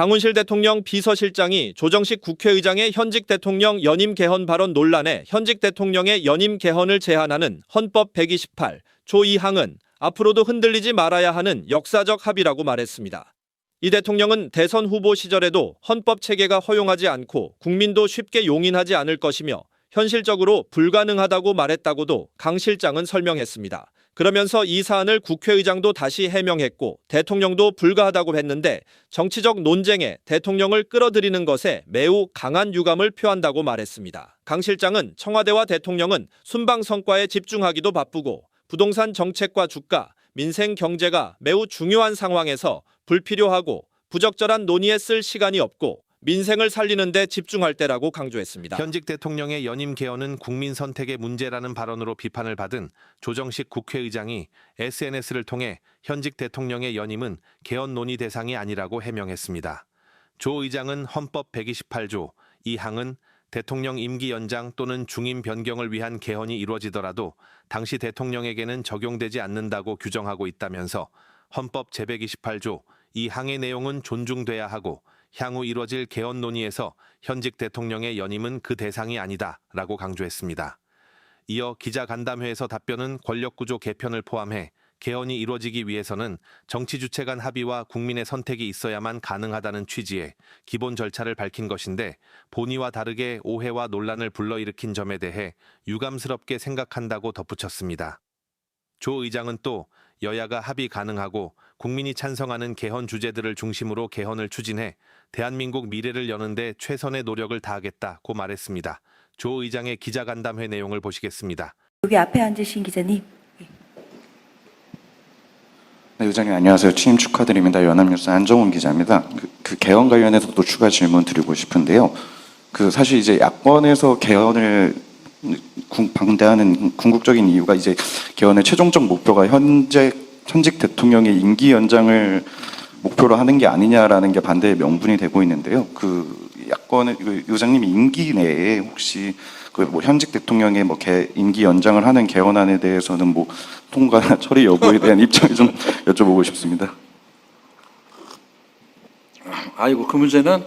강훈실 대통령 비서실장이 조정식 국회의장의 현직 대통령 연임 개헌 발언 논란에 현직 대통령의 연임 개헌을 제한하는 헌법 128조 2항은 앞으로도 흔들리지 말아야 하는 역사적 합의라고 말했습니다. 이 대통령은 대선 후보 시절에도 헌법 체계가 허용하지 않고 국민도 쉽게 용인하지 않을 것이며 현실적으로 불가능하다고 말했다고도 강 실장은 설명했습니다. 그러면서 이 사안을 국회의장도 다시 해명했고 대통령도 불가하다고 했는데 정치적 논쟁에 대통령을 끌어들이는 것에 매우 강한 유감을 표한다고 말했습니다. 강 실장은 청와대와 대통령은 순방 성과에 집중하기도 바쁘고 부동산 정책과 주가, 민생 경제가 매우 중요한 상황에서 불필요하고 부적절한 논의에 쓸 시간이 없고 민생을 살리는 데 집중할 때라고 강조했습니다. 현직 대통령의 연임 개헌은 국민 선택의 문제라는 발언으로 비판을 받은 조정식 국회의장이 SNS를 통해 현직 대통령의 연임은 개헌 논의 대상이 아니라고 해명했습니다. 조 의장은 헌법 128조 2항은 대통령 임기 연장 또는 중임 변경을 위한 개헌이 이루어지더라도 당시 대통령에게는 적용되지 않는다고 규정하고 있다면서 헌법 제128조 2항의 내용은 존중돼야 하고 향후 이뤄질 개헌 논의에서 현직 대통령의 연임은 그 대상이 아니다라고 강조했습니다. 이어 기자간담회에서 답변은 권력구조 개편을 포함해 개헌이 이루어지기 위해서는 정치 주체 간 합의와 국민의 선택이 있어야만 가능하다는 취지의 기본 절차를 밝힌 것인데 본의와 다르게 오해와 논란을 불러일으킨 점에 대해 유감스럽게 생각한다고 덧붙였습니다. 조 의장은 또 여야가 합의 가능하고 국민이 찬성하는 개헌 주제들을 중심으로 개헌을 추진해 대한민국 미래를 여는 데 최선의 노력을 다하겠다고 말했습니다. 조 의장의 기자간담회 내용을 보시겠습니다. 여기 앞에 앉으신 기자님. 네, 의장님 안녕하세요. 취임 축하드립니다. 연합뉴스 안정훈 기자입니다. 그 개헌 관련해서도 추가 질문 드리고 싶은데요. 사실 이제 야권에서 개헌을 반대하는 궁극적인 이유가 이제 개헌의 최종적 목표가 현직 대통령의 임기 연장을 목표로 하는 게 아니냐라는 게 반대의 명분이 되고 있는데요. 야권의 의장님이 임기 내에 혹시 현직 대통령의 임기 연장을 하는 개헌안에 대해서는 통과나 처리 여부에 대한 입장을 좀 여쭤보고 싶습니다. 아이고, 그 문제는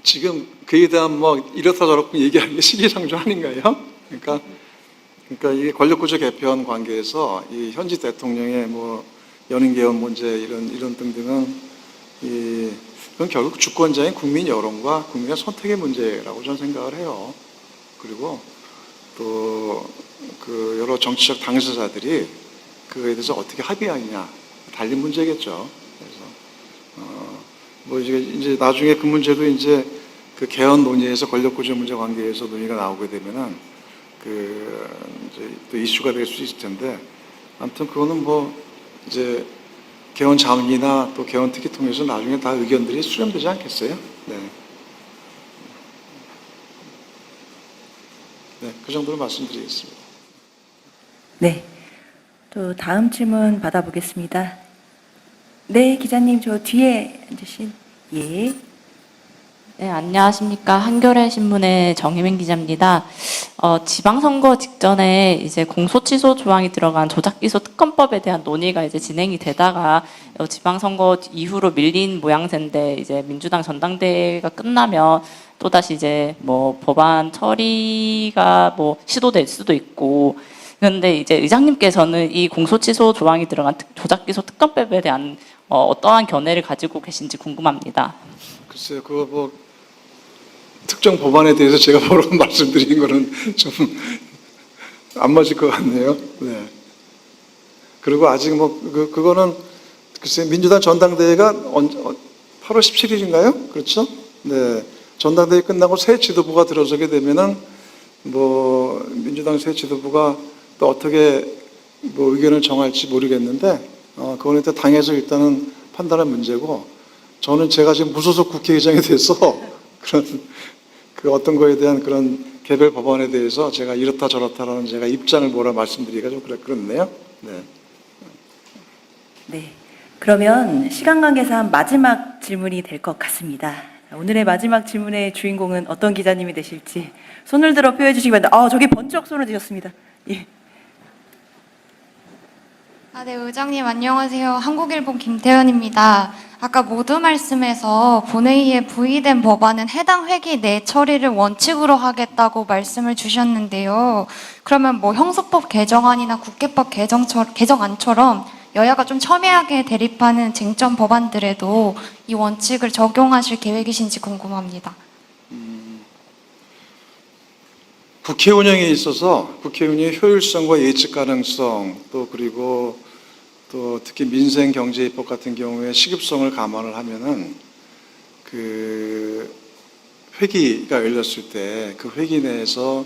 지금 그에 대한 이렇다 저렇다 얘기하는 게 시기상조 아닌가요? 그러니까 이게 권력구조 개편 관계에서 이 현직 대통령의 연임 개헌 문제 이런 등등은 그건 결국 주권자인 국민 여론과 국민의 선택의 문제라고 저는 생각을 해요. 그리고 또 여러 정치적 당사자들이 그거에 대해서 어떻게 합의하느냐 달린 문제겠죠. 그래서 이제 나중에 그 문제도 이제 그 개헌 논의에서 권력구조 문제 관계에서 논의가 나오게 되면은 이제 또 이슈가 될 수 있을 텐데, 아무튼 그거는 이제 개헌 자문이나 또 개헌 특위 통해서 나중에 다 의견들이 수렴되지 않겠어요? 네, 그 정도로 말씀드리겠습니다. 네, 또 다음 질문 받아보겠습니다. 네, 기자님 저 뒤에 앉으신 예. 네, 안녕하십니까. 한겨레 신문의 정희민 기자입니다. 지방선거 직전에 이제 공소취소 조항이 들어간 조작기소 특검법에 대한 논의가 이제 진행이 되다가 지방선거 이후로 밀린 모양새인데 이제 민주당 전당대회가 끝나면 또다시 이제 법안 처리가 시도될 수도 있고, 그런데 이제 의장님께서는 이 공소취소 조항이 들어간 조작기소 특검법에 대한 어떠한 견해를 가지고 계신지 궁금합니다. 글쎄요, 그거 특정 법안에 대해서 제가 뭐라고 말씀드린 거는 좀 안 맞을 것 같네요. 네. 그리고 아직 그거는 글쎄 민주당 전당대회가 8월 17일인가요? 그렇죠? 네. 전당대회 끝나고 새 지도부가 들어서게 되면은 민주당 새 지도부가 또 어떻게 의견을 정할지 모르겠는데 그거는 일단 당에서 일단은 판단할 문제고, 저는 제가 지금 무소속 국회의장이 돼서 어떤 거에 대한 그런 개별 법안에 대해서 제가 이렇다 저렇다라는 제가 입장을 말씀드리기가 좀 그렇네요. 네. 네, 그러면 시간 관계상 마지막 질문이 될 것 같습니다. 오늘의 마지막 질문의 주인공은 어떤 기자님이 되실지 손을 들어 표해 주시기 바랍니다. 저기 번쩍 손을 드셨습니다. 예. 네, 의장님 안녕하세요. 한국일보 김태현입니다. 아까 모두 말씀에서 본회의에 부의된 법안은 해당 회기 내 처리를 원칙으로 하겠다고 말씀을 주셨는데요. 그러면 뭐 형사법 개정안이나 국회법 개정안처럼 여야가 좀 첨예하게 대립하는 쟁점 법안들에도 이 원칙을 적용하실 계획이신지 궁금합니다. 국회 운영에 있어서 국회 운영의 효율성과 예측 가능성 또 그리고 또 특히 민생 경제 입법 같은 경우에 시급성을 감안을 하면은 그 회기가 열렸을 때 그 회기 내에서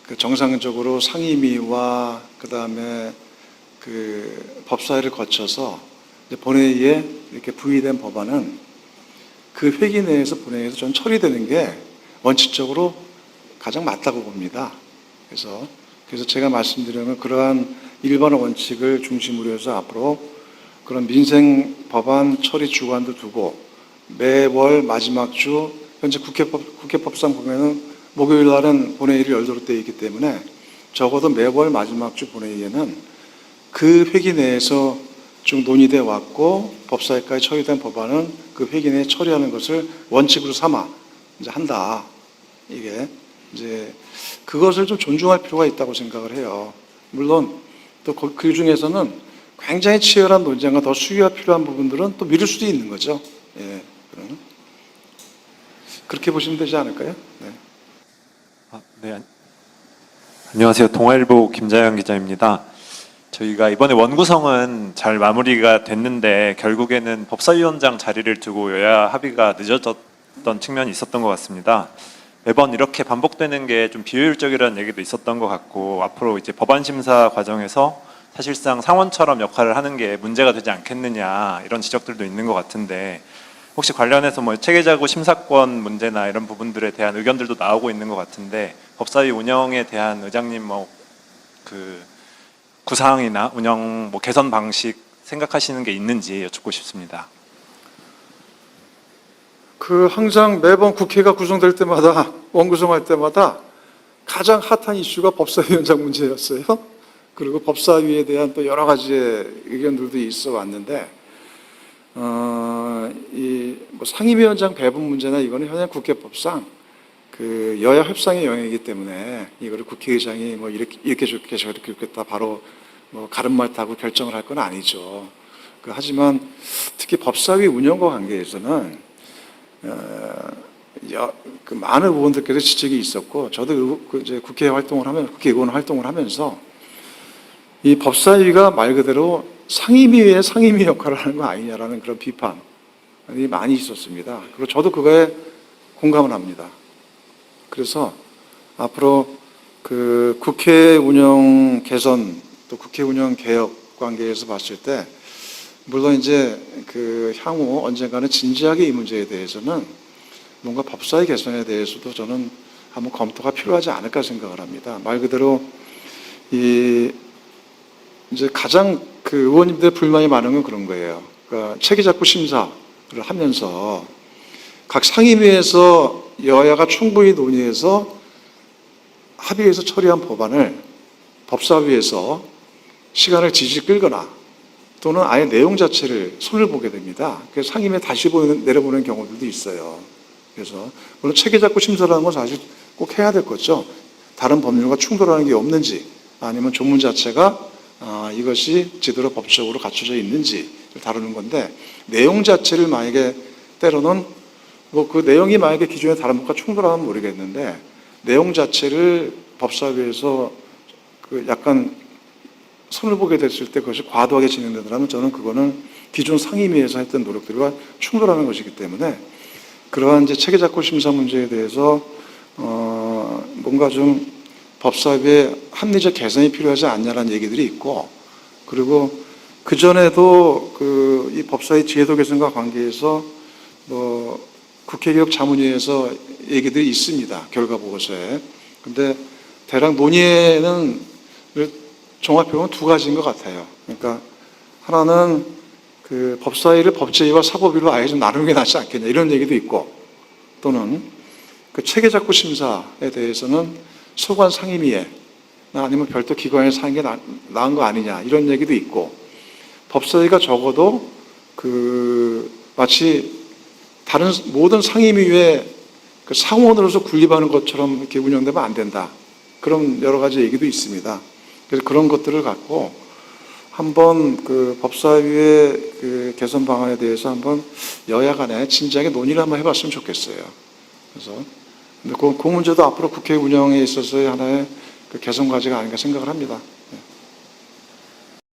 그 정상적으로 상임위와 그다음에 그 법사위를 거쳐서 이제 본회의에 이렇게 부의된 법안은 그 회기 내에서 본회의에서 전 처리되는 게 원칙적으로 가장 맞다고 봅니다. 그래서 제가 말씀드리는 건 그러한 일반 원칙을 중심으로 해서 앞으로 그런 민생 법안 처리 주관도 두고 매월 마지막 주 현재 국회법상 보면은 목요일 날은 본회의를 열도록 되어 있기 때문에 적어도 매월 마지막 주 본회의에는 그 회기 내에서 쭉 논의돼 왔고 법사위까지 처리된 법안은 그 회기 내에 처리하는 것을 원칙으로 삼아 이제 한다. 이게 이제 그것을 좀 존중할 필요가 있다고 생각을 해요. 물론 또 그 중에서는 굉장히 치열한 논쟁과 더 수위가 필요한 부분들은 또 미룰 수도 있는 거죠. 예, 그렇게 보시면 되지 않을까요? 네. 네. 안녕하세요. 동아일보 김자영 기자입니다. 저희가 이번에 원구성은 잘 마무리가 됐는데 결국에는 법사위원장 자리를 두고 여야 합의가 늦어졌던 측면이 있었던 것 같습니다. 매번 이렇게 반복되는 게 좀 비효율적이라는 얘기도 있었던 것 같고 앞으로 이제 법안 심사 과정에서 사실상 상원처럼 역할을 하는 게 문제가 되지 않겠느냐 이런 지적들도 있는 것 같은데 혹시 관련해서 뭐 체계자구 심사권 문제나 이런 부분들에 대한 의견들도 나오고 있는 것 같은데 법사위 운영에 대한 의장님 뭐 그 구상이나 운영 뭐 개선 방식 생각하시는 게 있는지 여쭙고 싶습니다. 그 항상 매번 국회가 구성될 때마다 원구성할 때마다 가장 핫한 이슈가 법사위원장 문제였어요. 그리고 법사위에 대한 또 여러 가지의 의견들도 있어 왔는데 뭐 상임위원장 배분 문제나 이거는 현행 국회법상 그 여야 협상의 영역이기 때문에 이거를 국회의장이 뭐 이렇게 좋게 저렇게 좋겠다 바로 뭐 가름말 타고 결정을 할 건 아니죠. 하지만 특히 법사위 운영과 관계에서는 그 많은 의원들께서 지적이 있었고 저도 이제 국회의원 활동을 하면서 이 법사위가 말 그대로 상임위의 상임위 역할을 하는 거 아니냐라는 그런 비판이 많이 있었습니다. 그리고 저도 그거에 공감을 합니다. 그래서 앞으로 그 국회 운영 개선 또 국회 운영 개혁 관계에서 봤을 때 물론 이제 그 향후 언젠가는 진지하게 이 문제에 대해서는 뭔가 법사위 개선에 대해서도 저는 한번 검토가 필요하지 않을까 생각을 합니다. 말 그대로 이제 가장 그 의원님들의 불만이 많은 건 그런 거예요. 그러니까 체계자구 심사를 하면서 각 상임위에서 여야가 충분히 논의해서 합의해서 처리한 법안을 법사위에서 시간을 지지 끌거나 또는 아예 내용 자체를 손을 보게 됩니다. 그래서 상임위에 다시 내려보는 경우들도 있어요. 그래서 물론 체계자구 심사라는 건 사실 꼭 해야 될 거죠. 다른 법률과 충돌하는 게 없는지 아니면 조문 자체가 이것이 제대로 법적으로 갖춰져 있는지를 다루는 건데 내용 자체를 만약에 때로는 뭐 그 내용이 만약에 기존의 다른 법과 충돌하면 모르겠는데 내용 자체를 법사위에서 그 약간 손을 보게 됐을 때 그것이 과도하게 진행되더라면 저는 그거는 기존 상임위에서 했던 노력들과 충돌하는 것이기 때문에 그러한 이제 체계자구 심사 문제에 대해서 뭔가 좀 법사위의 합리적 개선이 필요하지 않냐라는 얘기들이 있고 그리고 그 전에도 이 법사위 제도 개선과 관계해서 뭐 국회개혁 자문위에서 얘기들이 있습니다. 결과 보고서에. 근데 대략 논의에는 종합해보면 두 가지인 것 같아요. 그러니까 하나는 그 법사위를 법제위와 사법위로 아예 좀 나누는 게 낫지 않겠냐 이런 얘기도 있고 또는 그 체계자구 심사에 대해서는 소관 상임위에 아니면 별도 기관에서 하는 게 나은 거 아니냐 이런 얘기도 있고 법사위가 적어도 그 마치 다른 모든 상임위의 그 상원으로서 군립하는 것처럼 이렇게 운영되면 안 된다. 그런 여러 가지 얘기도 있습니다. 그래서 그런 것들을 갖고 한번 그 법사위의 그 개선 방안에 대해서 한번 여야 간에 진지하게 논의를 한번 해봤으면 좋겠어요. 그래서 근데 그 문제도 앞으로 국회 운영에 있어서의 하나의 그 개선 과제가 아닌가 생각을 합니다. 네.